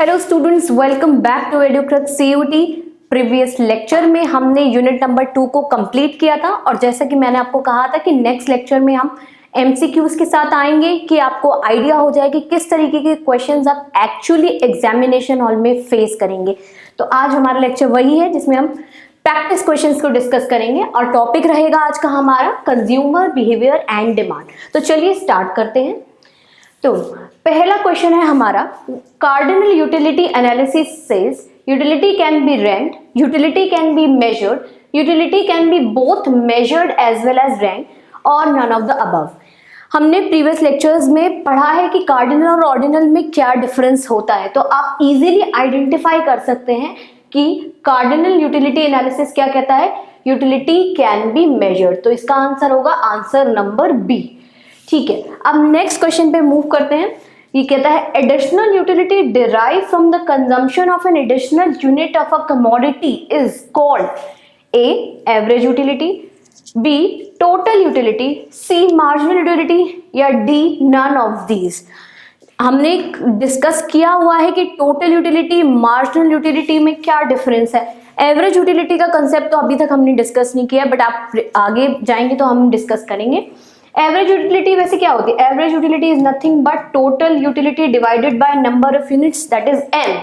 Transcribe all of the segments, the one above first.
Hello students, welcome back to Edukrat CUT. Previous lecture में हमने unit number 2 को complete किया था और जैसा कि मैंने आपको कहा था कि नेक्स्ट लेक्चर में हम एमसीक्यूज के साथ आएंगे कि आपको आइडिया हो जाए कि किस तरीके के क्वेश्चंस आप एक्चुअली एग्जामिनेशन हॉल में फेस करेंगे। तो आज हमारा लेक्चर वही है जिसमें हम प्रैक्टिस क्वेश्चंस को डिस्कस करेंगे और टॉपिक रहेगा आज का हमारा कंज्यूमर बिहेवियर एंड डिमांड। तो चलिए स्टार्ट करते हैं। तो पहला क्वेश्चन है हमारा, cardinal utility analysis says utility can be rank, utility can be measured, utility can be both measured as well as rank और नन ऑफ द अबव। हमने प्रीवियस लेक्चर्स में पढ़ा है कि कार्डिनल और ऑर्डिनल में क्या डिफरेंस होता है, तो आप इजीली आइडेंटिफाई कर सकते हैं कि कार्डिनल यूटिलिटी एनालिसिस क्या कहता है, यूटिलिटी कैन बी मेजर्ड। तो इसका आंसर होगा आंसर नंबर बी। ठीक है, अब नेक्स्ट क्वेश्चन पे मूव करते हैं। ये कहता है additional utility derive from the consumption of an additional unit of a commodity is called A average utility, B total utility, C marginal utility या डी नन ऑफ दीज। हमने discuss किया हुआ है कि टोटल यूटिलिटी मार्जिनल यूटिलिटी में क्या difference है। Average utility का कंसेप्ट तो अभी तक हमने डिस्कस नहीं किया, बट आप आगे जाएंगे तो हम डिस्कस करेंगे। एवरेज यूटिलिटी वैसे क्या होती है? Average utility is nothing but total utility divided by number of units, that is N.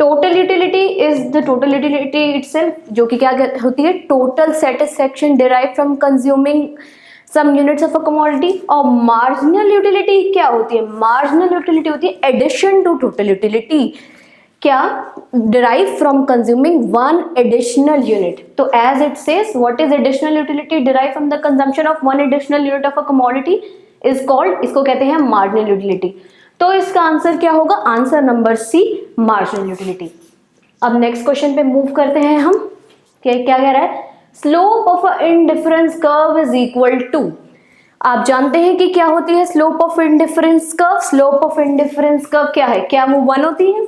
Total utility is the total utility itself, जो कि क्या होती है, total satisfaction derive from consuming some units of a commodity. और marginal utility क्या होती है? Marginal utility होती है एडिशन टू टोटल यूटिलिटी, क्या derive from consuming one additional unit. तो as it says, what is additional utility derived from the consumption of one additional unit of a commodity is called, इसको कहते हैं marginal utility। तो इसका answer क्या होगा? Answer number C, marginal utility। अब next question पे मूव करते हैं हम। क्या कह रहा है? Slope of a indifference curve is equal to. आप जानते हैं कि क्या होती है slope of indifference curve? Slope of indifference curve क्या है? क्या वो 1 होती है?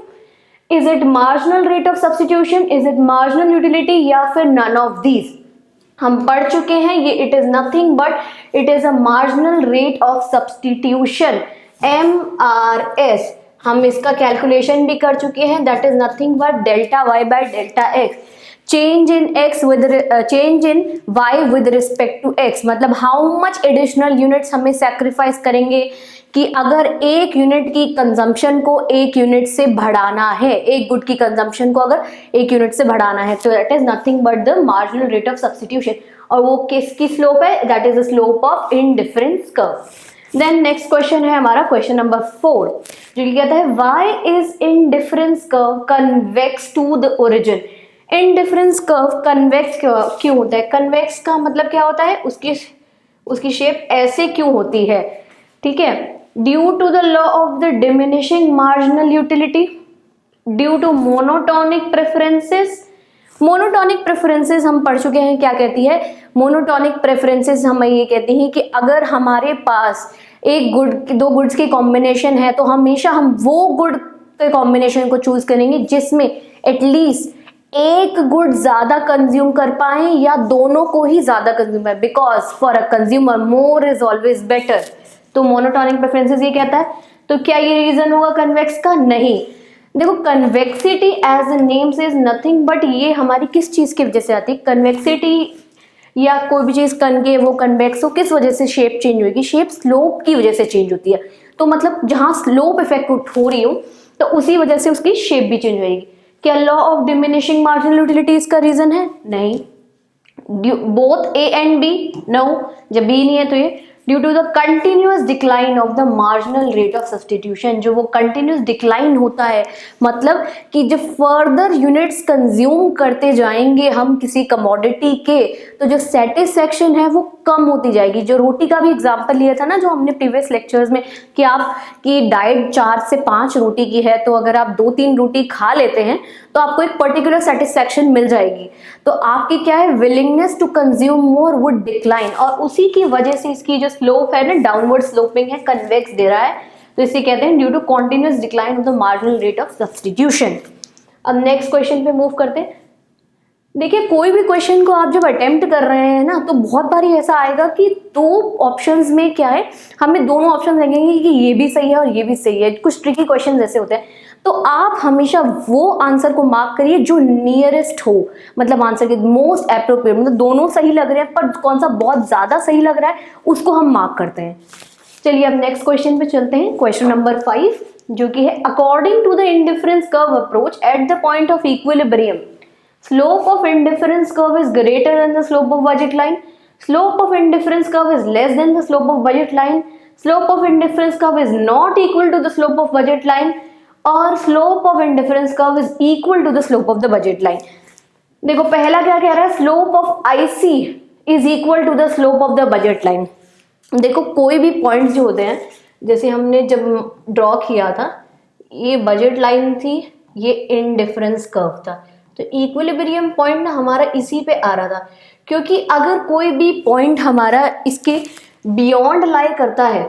Is it marginal rate of substitution? Is it marginal utility या फिर none of these? हम पढ़ चुके हैं ये it is nothing but it is a marginal rate of substitution, MRS। हम इसका कैलकुलेशन भी कर चुके हैं, that is nothing but delta y by delta x, change in y with respect to x। मतलब how much additional units हमें sacrifice करेंगे कि अगर एक यूनिट की कंजम्पशन को एक यूनिट से बढ़ाना है, एक गुड की कंजम्पशन को अगर एक यूनिट से बढ़ाना है, तो that is nothing but the marginal rate of substitution. और वो किसकी स्लोप है? That is the slope of indifference curve. Then next question है हमारा क्वेश्चन नंबर 4, जो कहता है why is indifference curve convex to the origin. Indifference curve convex क्यों होता है? कन्वेक्स का मतलब क्या होता है? उसकी शेप ऐसे क्यों होती है? ठीक है, due to the law of the diminishing marginal utility, due to monotonic preferences. Monotonic preferences हम पढ़ चुके हैं, क्या कहती है? मोनोटोनिक प्रेफरेंसेस हमें ये कहती हैं कि अगर हमारे पास एक गुड, दो गुड्स की कॉम्बिनेशन है तो हमेशा हम वो गुड के कॉम्बिनेशन को चूज करेंगे जिसमें एटलीस्ट एक गुड ज्यादा कंज्यूम कर पाए या दोनों को ही ज्यादा कंज्यूम कर, because for a consumer more is always better. तो मोनोटोनिक प्रेफरेंसेस ये कहता है। तो क्या ये रीजन होगा कन्वेक्स का? नहीं। देखो, convexity as a name says nothing but ये हमारी किस चीज की वजह से आती है? कन्वेक्सिटी या कोई भी चीज कनकेव हो, कन्वेक्स हो, किस वजह से शेप चेंज होगी? शेप स्लोप की वजह से चेंज होती है। तो मतलब जहां स्लोप इफेक्ट हो रही हो तो उसी वजह से उसकी शेप भी चेंज होगी। क्या law of diminishing marginal utility इसका रीजन है? नहीं। Both A and B? No. जब बी नहीं है तो ये due to the continuous decline of the marginal rate of substitution. जो वो कंटिन्यूअस डिक्लाइन होता है, मतलब कि जब फर्दर यूनिट्स कंज्यूम करते जाएंगे हम किसी कमोडिटी के, तो जो सेटिस्फैक्शन है वो कम होती जाएगी। जो रोटी का भी एग्जांपल लिया था ना जो हमने प्रीवियस लेक्चर्स में, कि आपकी डाइट 4 से 5 रोटी की है, तो अगर आप 2-3 रोटी खा लेते हैं तो आपको एक पर्टिकुलर सेटिस्फैक्शन मिल जाएगी, तो आपकी क्या है, willingness to consume more would decline. और उसी की वजह से इसकी जो स्लोप है ना, डाउनवर्ड स्लोपिंग है, कन्वेक्स दे रहा है, तो इसे कहते हैं due to continuous decline of the marginal rate of substitution. अब नेक्स्ट क्वेश्चन पे मूव करते हैं। देखिए, कोई भी क्वेश्चन को आप जब अटेम्प्ट कर रहे हैं ना, तो बहुत बार ऐसा आएगा कि 2 ऑप्शंस में क्या है, हमें दोनों ऑप्शन लगेंगे कि ये भी सही है और ये भी सही है। कुछ ट्रिकी क्वेश्चन ऐसे होते हैं, तो आप हमेशा वो आंसर को मार्क करिए जो नियरेस्ट हो, मतलब आंसर के मोस्ट एप्रोप्रिएट, मतलब दोनों सही लग रहे हैं पर कौन सा बहुत ज्यादा सही लग रहा है उसको हम मार्क करते हैं। चलिए अब नेक्स्ट क्वेश्चन पे चलते हैं, क्वेश्चन नंबर 5, जो कि है according to the indifference curve approach at the point of equilibrium slope of indifference curve is greater than the slope of budget line, slope of indifference curve is less than the slope of budget line, slope of indifference curve is not equal to the slope of budget line, और slope of indifference curve is equal to the slope of the budget line। देखो पहला क्या कह रहा है, slope of IC is equal to the slope of the budget line। देखो कोई भी पॉइंट्स जो होते हैं, जैसे हमने जब ड्रॉ किया था, ये बजट लाइन थी, ये इंडिफरेंस कर्व था, तो इक्विलिब्रियम पॉइंट ना हमारा इसी पे आ रहा था, क्योंकि अगर कोई भी पॉइंट हमारा इसके बियॉन्ड लाई करता है,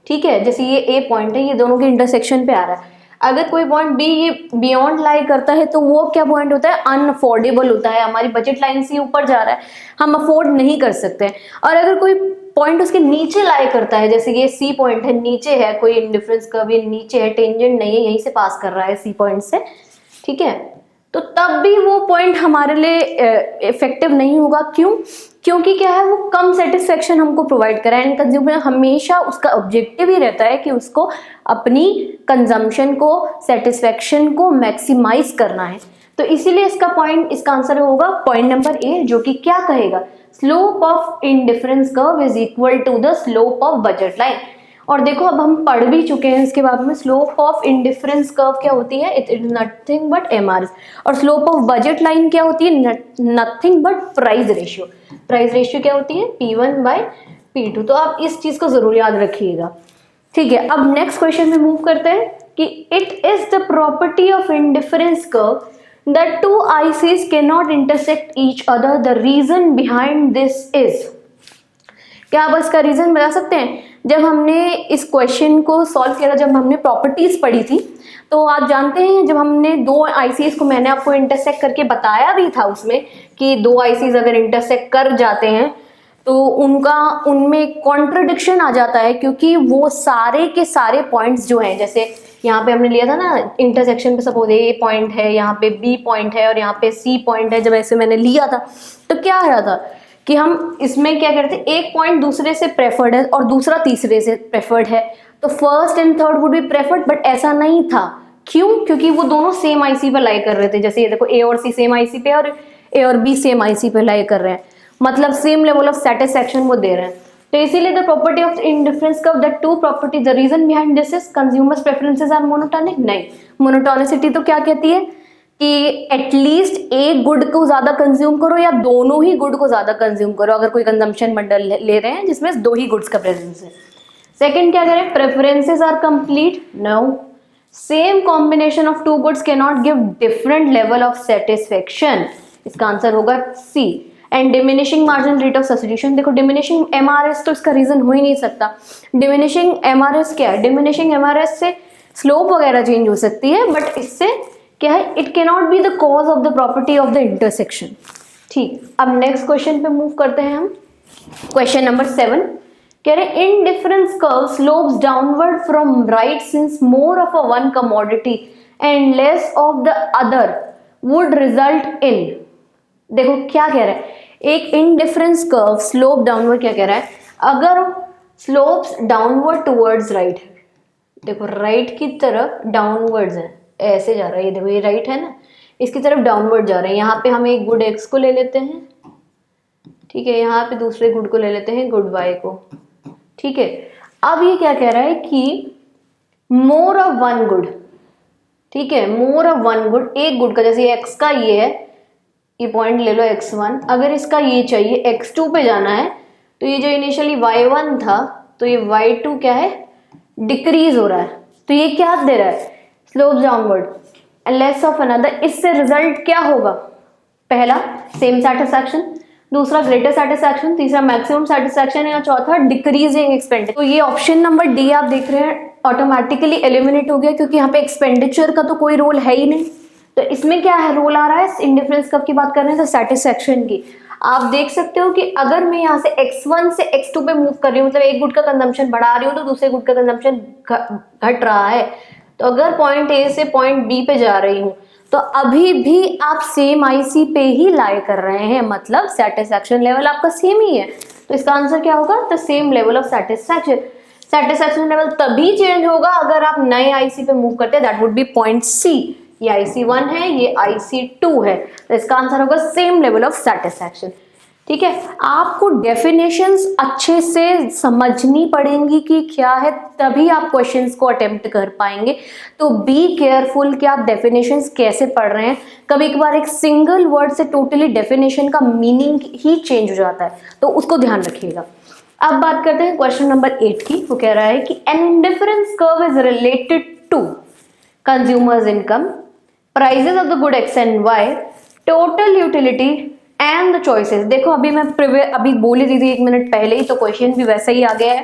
ठीक है, जैसे ये ए पॉइंट है, ये दोनों के इंटरसेक्शन पे आ रहा है, अगर कोई पॉइंट बी ये बियॉन्ड लाई करता है तो वो क्या पॉइंट होता है, अनअफोर्डेबल होता है, हमारी बजट लाइन से ऊपर जा रहा है, हम अफोर्ड नहीं कर सकते। और अगर कोई पॉइंट उसके नीचे लाई करता है, जैसे ये सी पॉइंट है, नीचे है, कोई इंडिफरेंस कर्व ये नीचे है, टेंजेंट नहीं है, यहीं से पास कर रहा है सी पॉइंट से, ठीक है, तो तब भी वो पॉइंट हमारे लिए इफेक्टिव नहीं होगा। क्यों? क्योंकि क्या है, वो कम सेटिस्फेक्शन हमको प्रोवाइड करा है, एंड कंज्यूमर हमेशा उसका ऑब्जेक्टिव ही रहता है कि उसको अपनी कंजम्पशन को, सेटिस्फेक्शन को मैक्सिमाइज करना है। तो इसीलिए इसका पॉइंट, इसका आंसर होगा पॉइंट नंबर ए, जो कि क्या कहेगा, slope of indifference curve is equal to the slope of budget line. और देखो अब हम पढ़ भी चुके हैं इसके बाद में, स्लोप ऑफ इंडिफरेंस कर्व क्या होती है, it is nothing but MRS, और स्लोप ऑफ बजट लाइन क्या होती है, nothing but price ratio. Price ratio क्या होती है, P1 by P2। तो आप इस चीज को जरूर याद रखिएगा, ठीक है। अब नेक्स्ट क्वेश्चन में मूव करते हैं कि it is the property of indifference curve that two ICs can not intersect each other, the reason behind this is. क्या आप इसका रीजन बता सकते हैं? जब हमने इस क्वेश्चन को सॉल्व किया था, जब हमने प्रॉपर्टीज पढ़ी थी, तो आप जानते हैं जब हमने दो आईसीज को, मैंने आपको इंटरसेक्ट करके बताया भी था उसमें कि दो आईसीज अगर इंटरसेक्ट कर जाते हैं तो उनमें कॉन्ट्रडिक्शन आ जाता है, क्योंकि वो सारे के सारे पॉइंट्स जो हैं, जैसे यहाँ पे हमने लिया था ना इंटरसेक्शन पे, सपोज ए पॉइंट है, यहाँ पे बी पॉइंट है और यहाँ पे सी पॉइंट है, जब ऐसे मैंने लिया था तो क्या आ रहा था कि हम इसमें क्या करते हैं, एक पॉइंट दूसरे से प्रेफर्ड है और दूसरा तीसरे से प्रेफर्ड है, तो first and third would be preferred, but ऐसा नहीं था। क्यों? क्योंकि वो दोनों सेम आईसी पर लाई कर रहे थे। जैसे ये देखो, ए और सी सेम आईसी पे और ए और बी सेम आईसी पे लाई कर रहे हैं, मतलब सेम लेवल ऑफ सेटिस्फैक्शन वो दे रहे हैं। तो इसीलिए the property of indifference curve, the two property, the reason behind this is consumers preferences are monotonic. नहीं, मोनोटोनिसिटी तो क्या कहती है कि एटलीस्ट एक गुड को ज्यादा कंज्यूम करो या दोनों ही गुड को ज्यादा कंज्यूम करो, अगर कोई कंजम्पशन बंडल ले रहे हैं जिसमें दो ही गुड्स का प्रेजेंस है। सेकंड क्या करें, preferences are complete. No, same combination of two goods can not give different level of satisfaction. इसका आंसर होगा C. And diminishing marginal rate of substitution, देखो डिमिनिशिंग एमआरएस तो इसका रीजन हो ही नहीं सकता। डिमिनिशिंग एमआरएस क्या है, डिमिनिशिंग एमआरएस से स्लोप वगैरह चेंज हो सकती है, बट इससे क्या है, it can not be the cause of the property of the intersection. ठीक, अब नेक्स्ट क्वेश्चन पे मूव करते हैं हम, क्वेश्चन नंबर 7 कह रहे indifference curve slopes downward from right since more of a one commodity and less of the other would result in. देखो क्या कह रहा है, एक इंडिफरेंस कर्व स्लोप डाउनवर्ड, क्या कह रहा है, अगर स्लोप्स डाउनवर्ड टुवर्ड्स राइट, देखो राइट की तरफ डाउनवर्ड्स है, ऐसे जा रहा है, ये देखो ये राइट है ना, इसकी तरफ डाउनवर्ड जा रहे हैं। यहाँ पे हम एक गुड एक्स को ले लेते हैं, ठीक है, यहाँ पे दूसरे गुड को ले लेते हैं, गुड वाई को, ठीक है। अब ये क्या कह रहा है कि मोर ऑफ वन गुड, ठीक है, मोर ऑफ वन गुड, एक गुड का, जैसे एक्स का ये है, ये पॉइंट ले लो x1, अगर इसका ये चाहिए x2 पे जाना है, तो ये जो इनिशियली y1 था, तो ये y2 क्या है, डिक्रीज हो रहा है, तो ये क्या दे रहा है, slope downward and less of another. इससे रिजल्ट क्या होगा, पहला सेम सेटिस्फैक्शन, दूसरा ग्रेटर सेटिस्फैक्शन, तीसरा मैक्सिमम सेटिस्फैक्शन, या चौथा डिक्रीजिंग एक्सपेंडिचर। तो ये ऑप्शन नंबर डी आप देख रहे हैं ऑटोमेटिकली एलिमिनेट हो गया, क्योंकि यहाँ पे एक्सपेंडिचर का तो कोई रोल है ही नहीं। तो इसमें क्या है, रोल आ रहा है, इंडिफरेंस कर्व की बात कर रहे हैं तो सेटिस्फैक्शन की। आप देख सकते हो कि अगर मैं यहाँ से x1 से x2 पे मूव कर रही हूँ, मतलब एक गुड का कंजम्पशन बढ़ा रही हूँ तो दूसरे गुड का कंजम्पशन घट रहा है, तो अगर पॉइंट ए से पॉइंट बी पे जा रही हूँ तो अभी भी आप सेम आईसी पे ही लाई कर रहे हैं, मतलब सेटिस्फैक्शन लेवल आपका सेम ही है। तो इसका आंसर क्या होगा? The same level of satisfaction. Satisfaction level तभी चेंज होगा अगर आप नए आईसी पे मूव करते हैं, that would be point C. ये IC1 है, ये IC2 है, तो इसका आंसर होगा सेम लेवल ऑफ सेटिस्फैक्शन। ठीक है, आपको डेफिनेशंस अच्छे से समझनी पड़ेंगी कि क्या है, तभी आप क्वेश्चंस को अटेम्प्ट कर पाएंगे। तो बी केयरफुल कि आप डेफिनेशंस कैसे पढ़ रहे हैं। कभी कभार एक सिंगल वर्ड से टोटली डेफिनेशन का मीनिंग ही चेंज हो जाता है, तो उसको ध्यान रखिएगा। अब बात करते हैं क्वेश्चन नंबर 8 की। वो कह रहा है कि an indifference curve is related to consumers income, prices of the good X and Y, total utility and the choices. देखो अभी मैं अभी बोल ही दी थी 1 मिनट पहले ही, तो क्वेश्चन भी वैसा ही आ गया है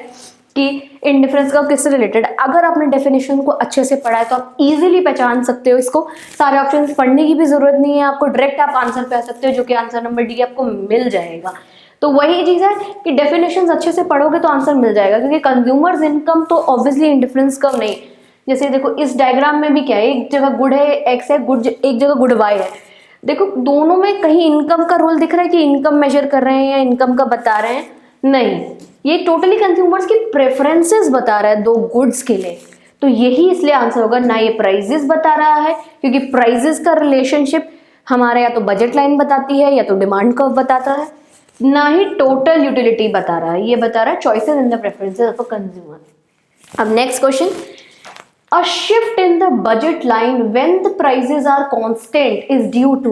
कि इंडिफरेंस कर्व किससे रिलेटेड। अगर आपने डेफिनेशन को अच्छे से पढ़ा है तो आप इजीली पहचान सकते हो इसको। सारे ऑप्शंस पढ़ने की भी जरूरत नहीं है आपको, डायरेक्ट आप आंसर पे आ सकते हो, जो कि आंसर नंबर डी आपको मिल जाएगा। तो वही चीज है कि डेफिनेशंस अच्छे से पढ़ोगे तो आंसर मिल जाएगा, क्योंकि कंज्यूमर्स इनकम तो ऑब्वियसली इंडिफरेंस कर्व नहीं। जैसे देखो इस डायग्राम में भी क्या है, एक जगह गुड है एक्स है, गुड एक जगह गुड वाई है। देखो दोनों में कहीं इनकम का रोल दिख रहा है कि इनकम मेजर कर रहे हैं या इनकम का बता रहे हैं, नहीं, ये टोटली कंज्यूमर्स की प्रेफरेंसेस बता रहा है दो गुड्स के लिए। तो यही इसलिए आंसर होगा, ना ये प्राइजेस बता रहा है, क्योंकि प्राइजेस का रिलेशनशिप हमारे या तो बजट लाइन बताती है या तो डिमांड कर्व बताता है, ना ही टोटल यूटिलिटी बता रहा है। ये बता रहा है choices in the preferences of a consumer. अब next question, a shift in the budget line when the prices are constant is due to।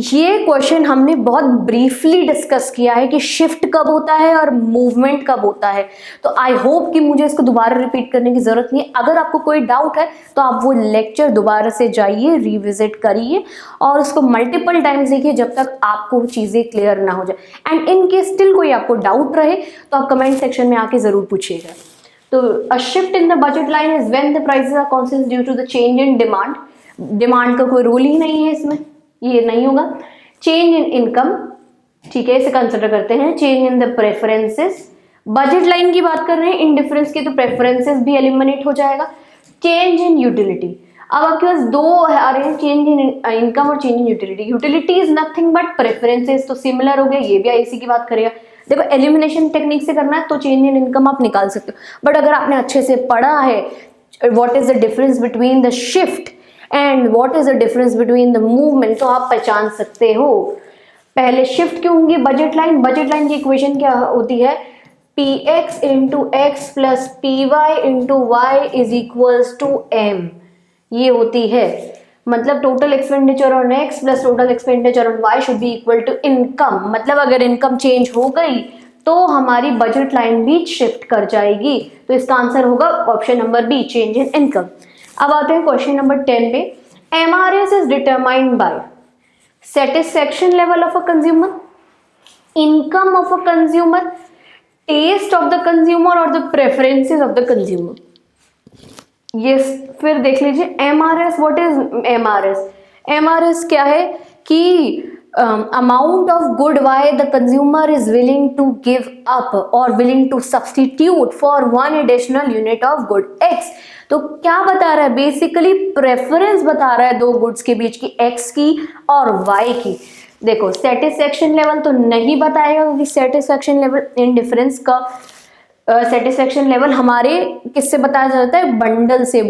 ये क्वेश्चन हमने बहुत ब्रीफली डिस्कस किया है कि शिफ्ट कब होता है और मूवमेंट कब होता है। तो आई होप कि मुझे इसको दोबारा रिपीट करने की जरूरत नहीं है। अगर आपको कोई डाउट है तो आप वो लेक्चर दोबारा से जाइए, रिविजिट करिए और उसको मल्टीपल टाइम्स देखिए जब तक आपको चीजें क्लियर ना हो जाए। एंड इन केस स्टिल कोई आपको डाउट रहे तो आप कमेंट सेक्शन में आके जरूर पूछिएगा। तो a shift in the budget line is when the prices are constant due to the change in demand। Demand का कोई रोल ही नहीं है इसमें, ये नहीं होगा। चेंज इन इनकम, ठीक है, इसे कंसिडर करते हैं। Change in the preferences, budget line की बात कर रहे हैं, इन डिफरेंस की तो प्रेफरेंसेस भी एलिमिनेट हो जाएगा। चेंज इन यूटिलिटी, अब आपके पास दो आ रहे हैं, चेंज इन इनकम और change in utility. Utility is nothing but preferences, तो सिमिलर हो गया, ये भी आईसी की बात करेगा। देखो एलिमिनेशन टेक्निक से करना है तो चेंज इन इनकम आप निकाल सकते हो, बट अगर आपने अच्छे से पढ़ा है what is the difference between the shift and what is the difference between the movement, तो आप पहचान सकते हो। पहले शिफ्ट क्यों होंगी बजट लाइन, बजट लाइन की इक्वेशन क्या होती है, px into X plus P Y into Y is equals to m, ये होती है। मतलब total expenditure on X plus total expenditure on Y should be equal to income. मतलब अगर इनकम चेंज हो गई तो हमारी बजट लाइन भी शिफ्ट कर जाएगी। तो इसका आंसर होगा option number B, change in income. अब आते हैं क्वेश्चन नंबर 10 पे। MRS is determined by satisfaction level of a consumer, income of a consumer, taste of the consumer और the preferences of the consumer. ये फिर देख लीजिए MRS, what is MRS? MRS क्या है कि amount of good Y the consumer is willing to give up और willing to substitute for one additional unit of good x. तो क्या बता रहा है, बेसिकली प्रेफरेंस बता रहा है दो गुड्स के बीच की, एक्स की और वाई की। देखो सेटिस्फैक्शन लेवल तो नहीं बताएगा, क्योंकि सेटिस्फैक्शन लेवल इन डिफरेंस का सेटिस्फैक्शन लेवल हमारे किससे बताया जाता है, बंडल से।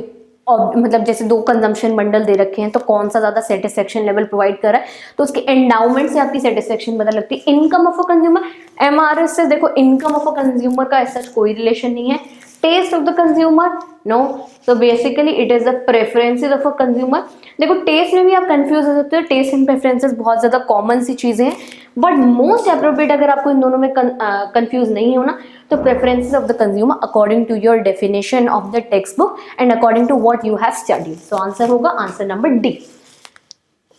और मतलब जैसे दो कंजम्पशन बंडल दे रखे हैं तो कौन सा ज्यादा सेटिस्फैक्शन लेवल प्रोवाइड कर रहा है, तो उसके एंडाउमेंट से आपकी सेटिस्फैक्शन पता लगती है। Income of a consumer, MRS से देखो इनकम ऑफ अ कंज्यूमर का ऐसा कोई रिलेशन नहीं है। Taste of the consumer, no, तो basically it is the preferences of a consumer. देखो टेस्ट में भी आप कंफ्यूज हो सकते हो, टेस्ट एंड प्रेफरेंसेस बहुत ज्यादा कॉमन सी चीजें हैं, बट मोस्ट अप्रोप्रिएट अगर आपको इन दोनों में कंफ्यूज नहीं होना तो preferences of the consumer according to your definition of the text book and according to what you have studied. So answer होगा आंसर नंबर डी।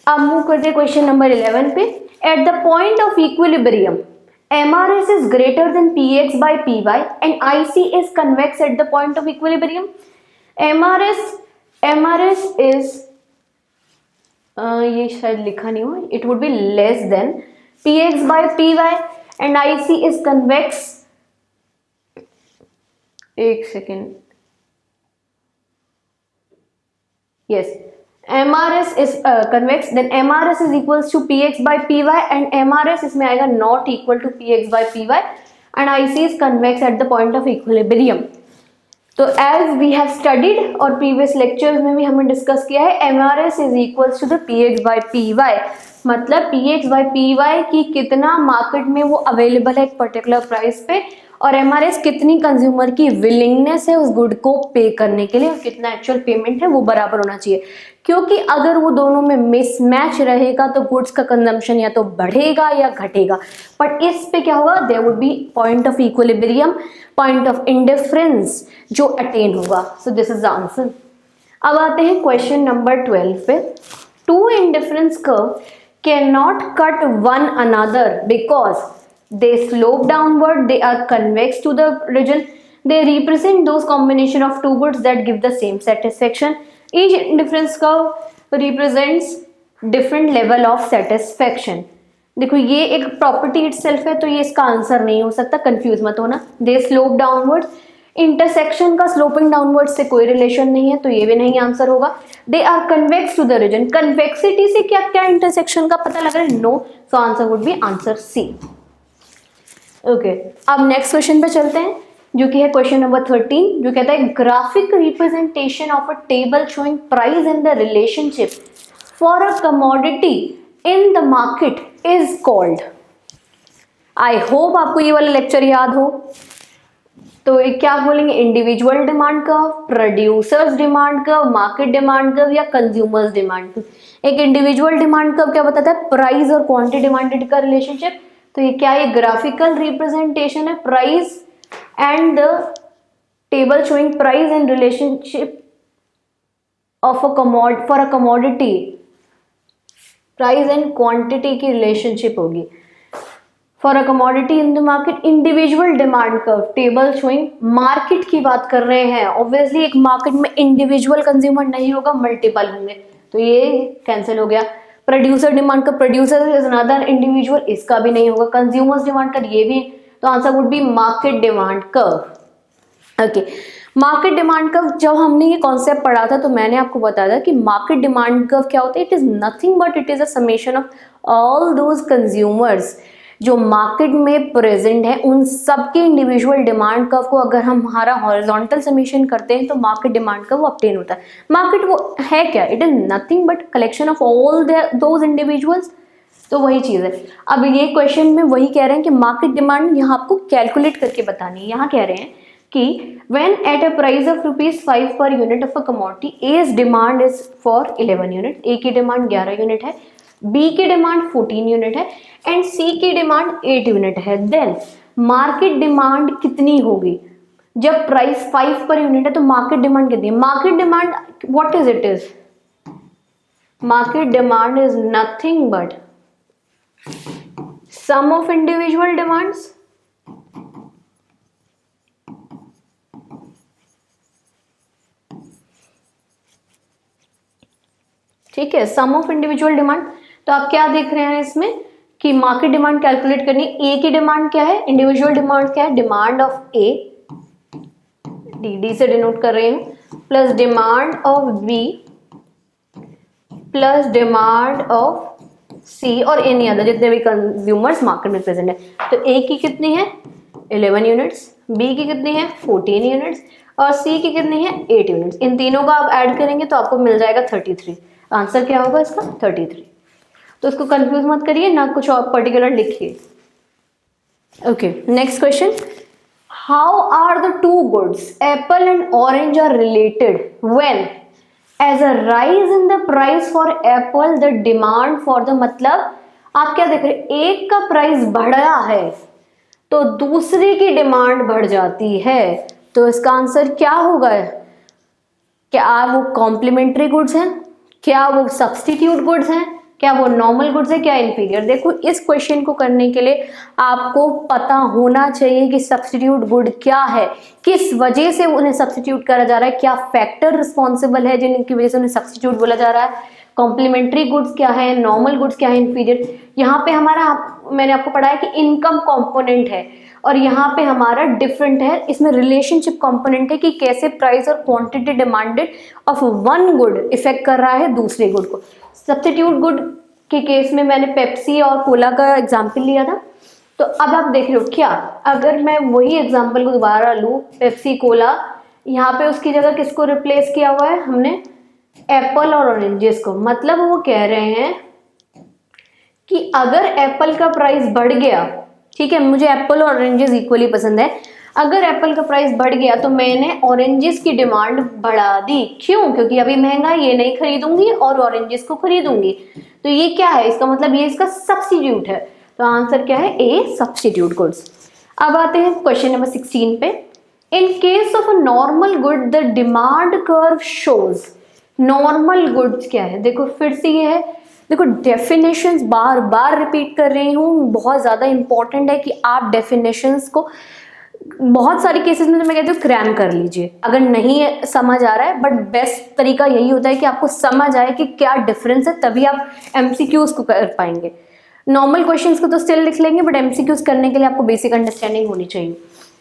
अब मूव करते हैं क्वेश्चन नंबर 11 पे। At the point of equilibrium MRS is greater than PX by PY and IC is convex at the point of equilibrium। MRS is ये शायद लिखा नहीं हुआ, it would be less than PX by PY and IC is convex। एक second, yes, MRS is convex, then MRS is equals to PX by PY and MRS इसमें आएगा not equal to PX by PY and IC is convex at the point of equilibrium. तो as we have studied और previous lectures में भी हमने discuss किया है, MRS is equals to the PX by PY, मतलब PX by PY की कितना मार्केट में वो अवेलेबल है एक पर्टिकुलर प्राइस पे, और MRS कितनी कंज्यूमर की विलिंगनेस है उस गुड को पे करने के लिए, और कितना एक्चुअल पेमेंट है वो बराबर होना चाहिए, क्योंकि अगर वो दोनों में मिसमैच रहेगा तो गुड्स का कंजम्पशन या तो बढ़ेगा या घटेगा, बट इस पे क्या होगा, there would be point of equilibrium, point of indifference जो अटेन होगा. So this is the answer. अब आते हैं क्वेश्चन नंबर 12 पे. Two indifference curve can not cut one another because they slope downward, they are convex to the region, they represent those combination of two goods that give the same satisfaction. Each indifference curve represents different level of satisfaction. देखो ये एक property itself है, तो ये इसका answer नहीं हो सकता, कंफ्यूज मत होना. they slope downwards, इंटरसेक्शन का स्लोपिंग डाउनवर्ड से कोई रिलेशन नहीं है, तो ये भी नहीं आंसर होगा. They are convex to the reason, convexity से क्या क्या इंटरसेक्शन का पता लग रहा है, no, so answer would be answer C. Okay, अब नेक्स्ट क्वेश्चन पे चलते हैं जो कि है क्वेश्चन नंबर 13, जो कहता है graphic representation of a table showing price and the relationship for a commodity in the market is called. I hope आपको ये वाला लेक्चर याद हो. तो ये क्या बोलेंगे, individual demand curve, producers demand curve, market demand curve या कंज्यूमर्स डिमांड कर्व. एक इंडिविजुअल डिमांड कर्व क्या बताता है, प्राइस और क्वांटिटी डिमांडेड का रिलेशनशिप. तो ये क्या, ये ग्राफिकल रिप्रेजेंटेशन है, price and the table showing price and relationship of for a commodity, price and quantity की रिलेशनशिप होगी for a commodity in the market. Individual demand curve, table showing market की बात कर रहे हैं. ऑब्वियसली एक market में इंडिविजुअल कंज्यूमर नहीं होगा, मल्टीपल होंगे, तो ये कैंसिल हो गया. प्रोड्यूसर डिमांड का, प्रोड्यूसर इज अनदर इंडिविजुअल, इसका भी नहीं होगा. कंज्यूमर्स डिमांड का, ये भी, तो answer would B market demand curve. Okay, market demand curve जब हमने ये कॉन्सेप्ट पढ़ा था तो मैंने आपको बताया था कि मार्केट डिमांड कर्व क्या होता है, it is nothing but it is a summation of all those consumers जो मार्केट में प्रेजेंट है, उन सबके इंडिविजुअल डिमांड कर्व को अगर हम हमारा हॉरिजॉन्टल समेशन करते हैं तो मार्केट डिमांड कर्व ऑब्टेन होता है. मार्केट वो है क्या, it is nothing but collection of all those individuals. तो वही चीज़ है. अब ये क्वेश्चन में वही कह रहे हैं कि मार्केट डिमांड यहाँ आपको कैलकुलेट करके बतानी है. यहाँ कह रहे हैं कि when at a price of ₹5 per unit of a commodity, A's demand is for 11 unit, A की डिमांड 11 यूनिट है, B की डिमांड 14 यूनिट है एंड C की डिमांड 8 यूनिट है. देन मार्केट डिमांड कितनी होगी, जब प्राइस 5 पर यूनिट है तो मार्केट डिमांड कितनी है. Market demand what is it is, market demand is nothing but sum of individual demands. ठीक है, सम ऑफ इंडिविजुअल डिमांड. तो आप क्या देख रहे हैं इसमें कि मार्केट डिमांड कैलकुलेट करनी. ए की डिमांड क्या है, इंडिविजुअल डिमांड क्या है, डिमांड ऑफ ए, डी से डिनोट कर रही हूं, plus demand of B plus demand of C और एनी अदर जितने भी कंज्यूमर्स मार्केट में प्रेजेंट है. तो ए की कितनी है 11 यूनिट्स, बी की कितनी है 14 यूनिट्स और सी की कितनी है 8 यूनिट्स. इन तीनों का आप ऐड करेंगे तो आपको मिल जाएगा 33. आंसर क्या होगा इसका 33. तो इसको कंफ्यूज मत करिए, ना कुछ और पर्टिकुलर लिखिए. Okay, next question. How are the two goods apple and orange are related when as a rise in the price for apple the demand for the, मतलब आप क्या देख रहे हैं, एक का प्राइस बढ़ा है तो दूसरे की डिमांड बढ़ जाती है. तो इसका आंसर क्या होगा, क्या वो कॉम्प्लीमेंट्री गुड्स हैं, क्या वो सब्स्टिट्यूट गुड्स हैं, क्या वो नॉर्मल गुड्स है, क्या इंफीरियर. देखो इस क्वेश्चन को करने के लिए आपको पता होना चाहिए कि सब्स्टिट्यूट गुड क्या है, किस वजह से उन्हें सब्स्टिट्यूट करा जा रहा है, क्या फैक्टर रिस्पॉन्सिबल है जिनकी वजह से उन्हें सब्स्टिट्यूट बोला जा रहा है. कॉम्प्लीमेंट्री गुड्स क्या है, नॉर्मल गुड्स क्या है, इंफीरियर। यहाँ पे हमारा मैंने आपको पढ़ाया कि इनकम कंपोनेंट है और यहाँ पे हमारा डिफरेंट है, इसमें रिलेशनशिप कंपोनेंट है कि कैसे प्राइस और quantity demanded of one good effect कर रहा है दूसरे गुड को। सब्स्टिट्यूट गुड के केस में मैंने पेप्सी और कोला का एग्जाम्पल लिया था। तो अब आप देख रहे हो क्या, अगर मैं वही एग्जाम्पल को दोबारा लूँ, पेप्सी कोला, यहाँ पे उसकी जगह किसको रिप्लेस किया हुआ है हमने, एप्पल और ऑरेंजेस को। मतलब वो कह रहे हैं कि अगर एप्पल का प्राइस बढ़ गया, ठीक है, मुझे एप्पल और ऑरेंजेस इक्वली पसंद है, अगर एप्पल का प्राइस बढ़ गया तो मैंने ऑरेंजेस की डिमांड बढ़ा दी। क्यों? क्योंकि अभी महंगा ये नहीं खरीदूंगी और ऑरेंजेस को खरीदूंगी। तो ये क्या है, इसका मतलब ये इसका सब्स्टिट्यूट है। तो आंसर क्या है, ए, सब्स्टिट्यूट गुड्स। अब आते हैं क्वेश्चन नंबर 16 पे। इन case of a normal good the demand curve shows. Normal goods क्या है, देखो फिर से ये है, देखो डेफिनेशंस बार बार रिपीट कर रही हूँ, बहुत ज़्यादा इंपॉर्टेंट है कि आप डेफिनेशंस को बहुत सारे केसेस में तो मैं कहती हूँ क्रैम कर लीजिए, अगर नहीं समझ आ रहा है। बट बेस्ट तरीका यही होता है कि आपको समझ आए कि क्या डिफरेंस है, तभी आप एमसीक्यूज को कर पाएंगे। नॉर्मल क्वेश्चंस को तो स्टिल लिख लेंगे, बट एमसीक्यूज करने के लिए आपको बेसिक अंडरस्टैंडिंग होनी चाहिए।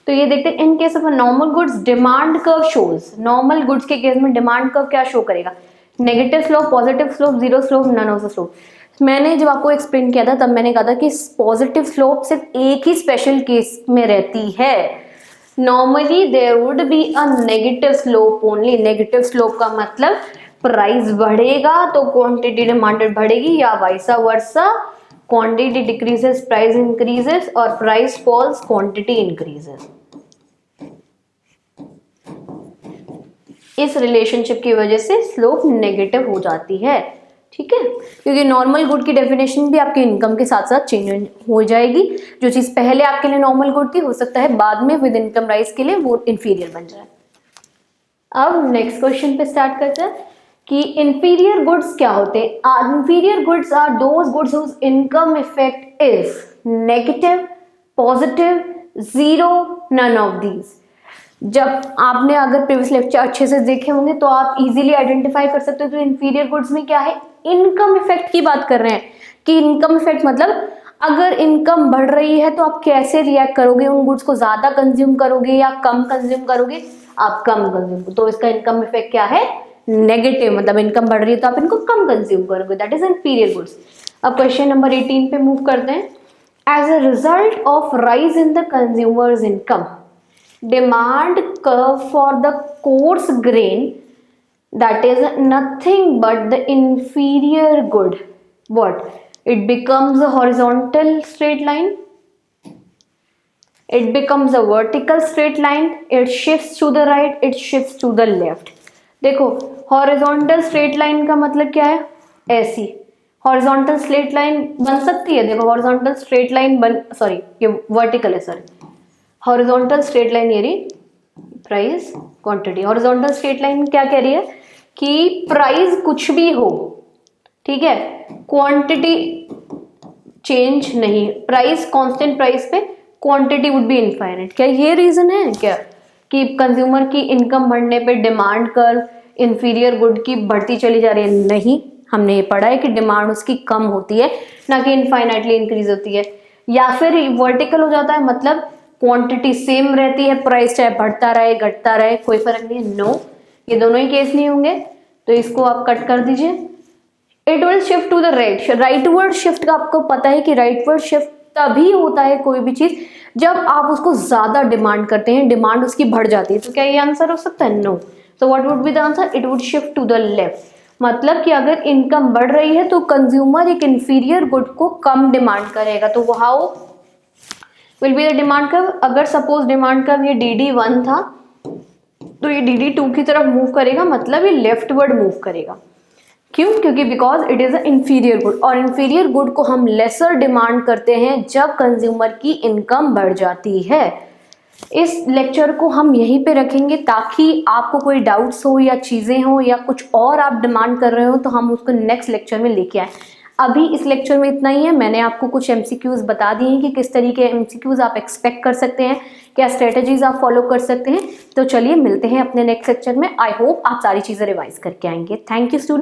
तो ये देखते हैं, in case of normal goods demand curve shows. Normal goods के केस में डिमांड कर्व क्या शो करेगा, negative slope, positive slope, zero slope, none of the slope. मैंने जब आपको एक्सप्लेन किया था तब मैंने कहा था कि पॉजिटिव स्लोप सिर्फ एक ही स्पेशल केस में रहती है। Normally there would be a negative slope only. Negative slope का मतलब प्राइस बढ़ेगा तो क्वांटिटी डिमांडेड बढ़ेगी, या vice versa, quantity decreases price increases, और प्राइस फॉल्स क्वांटिटी इंक्रीजेस। इस रिलेशनशिप की वजह से स्लोप नेगेटिव हो जाती है, ठीक है, क्योंकि नॉर्मल गुड की डेफिनेशन भी आपके इनकम के साथ साथ चेंज हो जाएगी। जो चीज पहले आपके लिए नॉर्मल गुड थी, हो सकता है बाद में विद इनकम राइज के लिए वो इंफीरियर बन जाए। अब नेक्स्ट क्वेश्चन पे स्टार्ट करते हैं कि इंफीरियर गुड्स क्या होते हैं। Inferior goods are those goods whose income effect is negative, positive, zero, none of these. जब आपने अगर प्रीवियस लेक्चर अच्छे से देखे होंगे तो आप इजीली आइडेंटिफाई कर सकते हो। तो इंफीरियर गुड्स में क्या है, इनकम इफेक्ट की बात कर रहे हैं कि इनकम इफेक्ट मतलब अगर इनकम बढ़ रही है तो आप कैसे रिएक्ट करोगे, उन गुड्स को ज्यादा कंज्यूम करोगे या कम कंज्यूम करोगे, आप कम कंज्यूम। तो इसका इनकम इफेक्ट क्या है, नेगेटिव, मतलब इनकम बढ़ रही है तो आप इनको कम कंज्यूम करोगे, दैट इज इंफीरियर गुड्स। अब क्वेश्चन नंबर 18 पे मूव करते हैं। As a result of rise in the consumers income, demand curve for the coarse grain, that is nothing but the inferior good, what it becomes a horizontal straight line, it becomes a vertical straight line, it shifts to the right, it shifts to the left। देखो horizontal straight line का मतलब क्या है, ऐसी horizontal straight line बन सकती है। देखो horizontal straight line सॉरी ये vertical है, सॉरी हॉरिजॉन्टल स्ट्रेट लाइन, ये रही price quantity. Horizontal straight line क्या कह रही है कि प्राइस कुछ भी हो, ठीक है, क्वांटिटी चेंज नहीं, प्राइस कांस्टेंट प्राइस पे, क्वांटिटी वुड बी इनफाइनाइट। क्या ये रीजन है क्या कि कंज्यूमर की इनकम बढ़ने पे डिमांड कर्व इंफीरियर गुड की बढ़ती चली जा रही है? नहीं, हमने ये पढ़ा है कि डिमांड उसकी कम होती है, ना कि इनफाइनाइटली इंक्रीज होती है। या फिर वर्टिकल हो जाता है, मतलब क्वांटिटी सेम रहती है, प्राइस चाहे बढ़ता रहे घटता रहे कोई फर्क नहीं है। नो, ये दोनों ही केस नहीं होंगे, तो इसको आप कट कर दीजिए। It will shift to the right. Rightward shift का आपको पता है कि राइटवर्ड शिफ्ट तभी होता है कोई भी चीज जब आप उसको ज्यादा डिमांड करते हैं, डिमांड उसकी बढ़ जाती है। तो क्या ये आंसर हो सकता है? नो। तो what would be the answer? It would shift to the left. मतलब कि अगर इनकम बढ़ रही है तो कंज्यूमर एक इंफीरियर गुड को कम डिमांड करेगा। तो how will be the demand curve? अगर सपोज डिमांड कर्व ये DD1 था तो ये DD2 की तरफ मूव करेगा, मतलब ये लेफ्टवर्ड मूव करेगा। क्यों? क्योंकि because it is a inferior good, और इंफीरियर गुड को हम लेसर डिमांड करते हैं जब कंज्यूमर की इनकम बढ़ जाती है। इस लेक्चर को हम यहीं पे रखेंगे ताकि आपको कोई डाउट्स हो या चीजें हो या कुछ और आप डिमांड कर रहे हो तो हम उसको नेक्स्ट लेक्चर में लेके आए। अभी इस लेक्चर में इतना ही है। मैंने आपको कुछ MCQs बता दिए हैं कि किस तरीके MCQs आप एक्सपेक्ट कर सकते हैं, क्या स्ट्रेटजीज आप फॉलो कर सकते हैं। तो चलिए मिलते हैं अपने नेक्स्ट लेक्चर में। आई होप आप सारी चीजें रिवाइज करके आएंगे। Thank you student.